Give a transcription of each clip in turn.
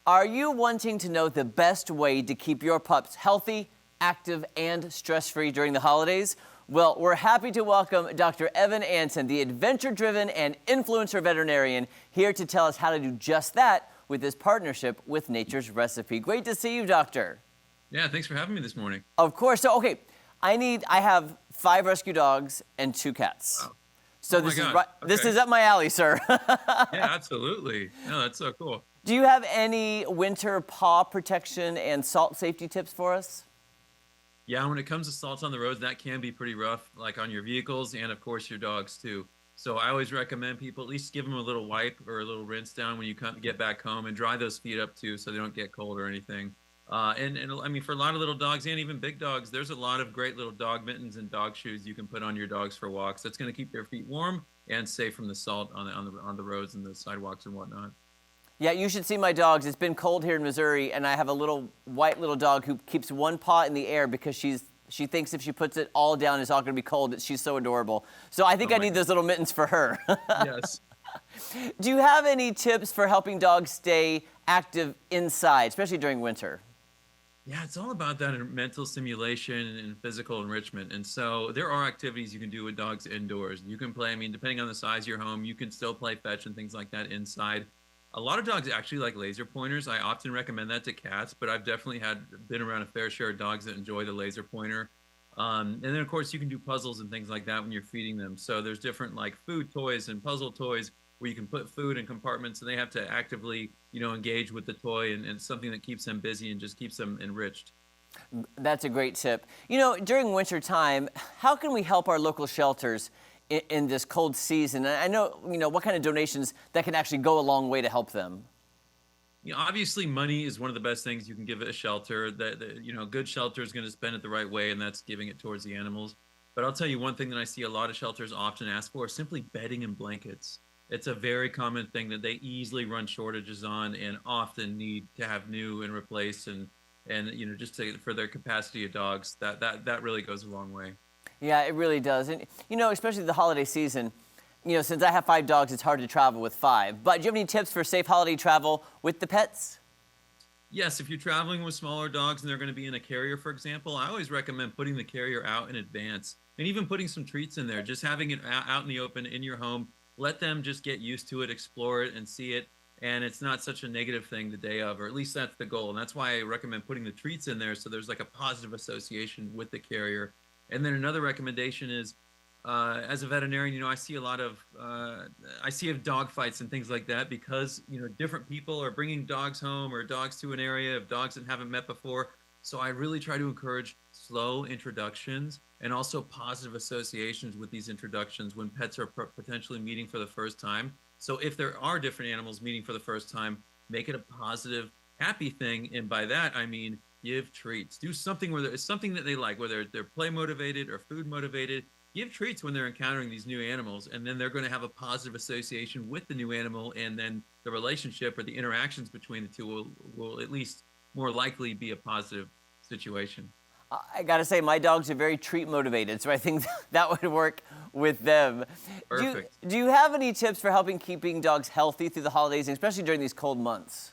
Are you wanting to know the best way to keep your pups healthy, active, and stress-free during the holidays? Well, we're happy to welcome Dr. Evan Anson, the adventure-driven and influencer veterinarian, here to tell us how to do just that with his partnership with Nature's Recipe. Great to see you, Doctor. Yeah, thanks for having me this morning. Of course. So, okay, I have 5 rescue dogs and 2 cats. Wow. So Oh my this is God. right, this Okay. is up my alley, sir. Yeah, absolutely. No, that's so cool. Do you have any winter paw protection and salt safety tips for us? Yeah, when it comes to salts on the roads, that can be pretty rough, like on your vehicles and, of course, your dogs too. So I always recommend people at least give them a little wipe or a little rinse down when you get back home, and dry those feet up too so they don't get cold or anything. And I mean, for a lot of little dogs and even big dogs, there's a lot of great little dog mittens and dog shoes you can put on your dogs for walks. That's going to keep their feet warm and safe from the salt on the roads and the sidewalks and whatnot. Yeah, you should see my dogs. It's been cold here in Missouri, and I have a little white little dog who keeps one paw in the air because she thinks if she puts it all down, it's not going to be cold. She's so adorable. So I think I need those little mittens for her. Yes. Do you have any tips for helping dogs stay active inside, especially during winter? Yeah, it's all about that mental stimulation and physical enrichment. And so there are activities you can do with dogs indoors. You can play, I mean, depending on the size of your home, you can still play fetch and things like that inside. A lot of dogs actually like laser pointers. I often recommend that to cats, but I've definitely been around a fair share of dogs that enjoy the laser pointer. And then of course you can do puzzles and things like that when you're feeding them. So there's different like food toys and puzzle toys where you can put food in compartments and they have to actively, engage with the toy, and something that keeps them busy and just keeps them enriched. That's a great tip. During winter time, how can we help our local shelters in this cold season? And I know, what kind of donations that can actually go a long way to help them. Obviously money is one of the best things you can give a shelter. Good shelter is going to spend it the right way, and that's giving it towards the animals. But I'll tell you one thing that I see a lot of shelters often ask for is simply bedding and blankets. It's a very common thing that they easily run shortages on and often need to have new and replaced, and for their capacity of dogs, that really goes a long way. Yeah, it really does. And, especially the holiday season, since I have 5 dogs, it's hard to travel with 5. But do you have any tips for safe holiday travel with the pets? Yes, if you're traveling with smaller dogs and they're going to be in a carrier, for example, I always recommend putting the carrier out in advance and even putting some treats in there, just having it out in the open in your home. Let them just get used to it, explore it, and see it. And it's not such a negative thing the day of, or at least that's the goal. And that's why I recommend putting the treats in there so there's like a positive association with the carrier. And then another recommendation is, as a veterinarian, I see a lot of dog fights and things like that because, different people are bringing dogs home or dogs to an area of dogs that haven't met before. So I really try to encourage slow introductions and also positive associations with these introductions when pets are potentially meeting for the first time. So if there are different animals meeting for the first time, make it a positive, happy thing. And by that, I mean, give treats. Do something where it's something that they like, whether they're play motivated or food motivated. Give treats when they're encountering these new animals, and then they're going to have a positive association with the new animal, and then the relationship or the interactions between the two will at least more likely be a positive situation. I got to say, my dogs are very treat motivated, so I think that would work with them. Perfect. Do you have any tips for keeping dogs healthy through the holidays, and especially during these cold months?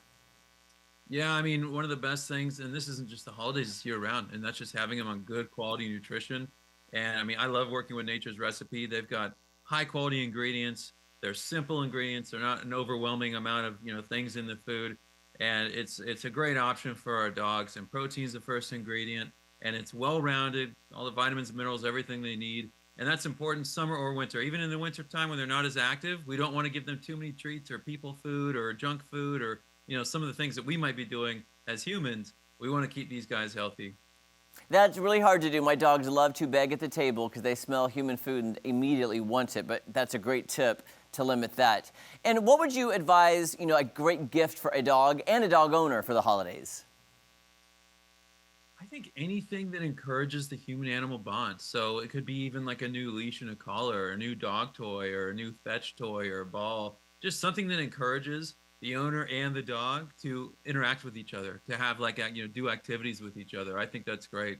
Yeah, I mean, one of the best things, and this isn't just the holidays, it's year round, and that's just having them on good quality nutrition. And I mean, I love working with Nature's Recipe. They've got high quality ingredients. They're simple ingredients. They're not an overwhelming amount of, things in the food. And it's a great option for our dogs. And protein's the first ingredient. And it's well-rounded, all the vitamins and minerals, everything they need. And that's important summer or winter. Even in the winter time when they're not as active, we don't want to give them too many treats or people food or junk food or, some of the things that we might be doing as humans. We want to keep these guys healthy. That's really hard to do. My dogs love to beg at the table because they smell human food and immediately want it, but that's a great tip to limit that. And what would you advise, a great gift for a dog and a dog owner for the holidays? I think anything that encourages the human-animal bond. So it could be even like a new leash and a collar, or a new dog toy, or a new fetch toy, or a ball. Just something that encourages the owner and the dog to interact with each other, to have do activities with each other. I think that's great.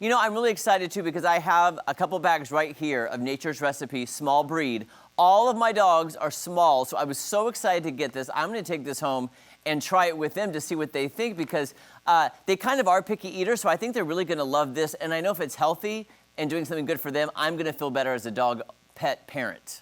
I'm really excited too because I have a couple bags right here of Nature's Recipe small breed. All of my dogs are small, so I was so excited to get this. I'm going to take this home and try it with them to see what they think, because they kind of are picky eaters, so I think they're really gonna love this. And I know if it's healthy and doing something good for them, I'm gonna feel better as a dog pet parent.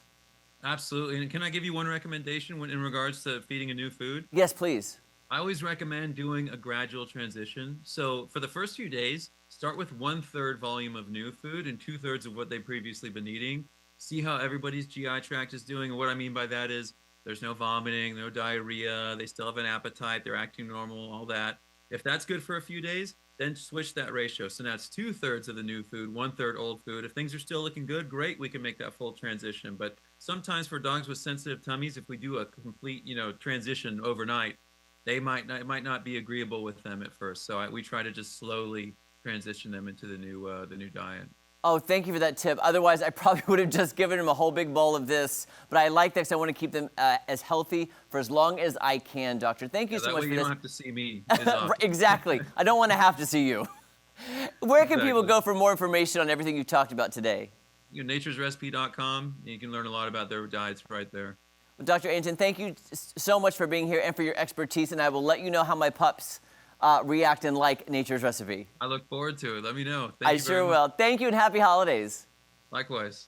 Absolutely. And can I give you one recommendation in regards to feeding a new food? Yes, please. I always recommend doing a gradual transition. So for the first few days, start with 1/3 volume of new food and 2/3 of what they've previously been eating. See how everybody's GI tract is doing. And what I mean by that is there's no vomiting, no diarrhea, they still have an appetite, they're acting normal, all that. If that's good for a few days, then switch that ratio. So now it's 2/3 of the new food, 1/3 old food. If things are still looking good, great, we can make that full transition. But sometimes for dogs with sensitive tummies, if we do a complete, transition overnight, it might not be agreeable with them at first. So we try to just slowly transition them into the new diet. Oh, thank you for that tip. Otherwise, I probably would have just given them a whole big bowl of this. But I like that because I want to keep them as healthy for as long as I can, Doctor. Thank you so much for That way this. you don't have to see me as often. Exactly. I don't want to have to see you. Where can people Exactly. go for more information on everything you talked about today? naturesrecipe.com. You can learn a lot about their diets right there. Well, Dr. Anton, thank you so much for being here and for your expertise, and I will let you know how my pups react and like Nature's Recipe. I look forward to it. Let me know. I sure will. Thank you and happy holidays. Likewise.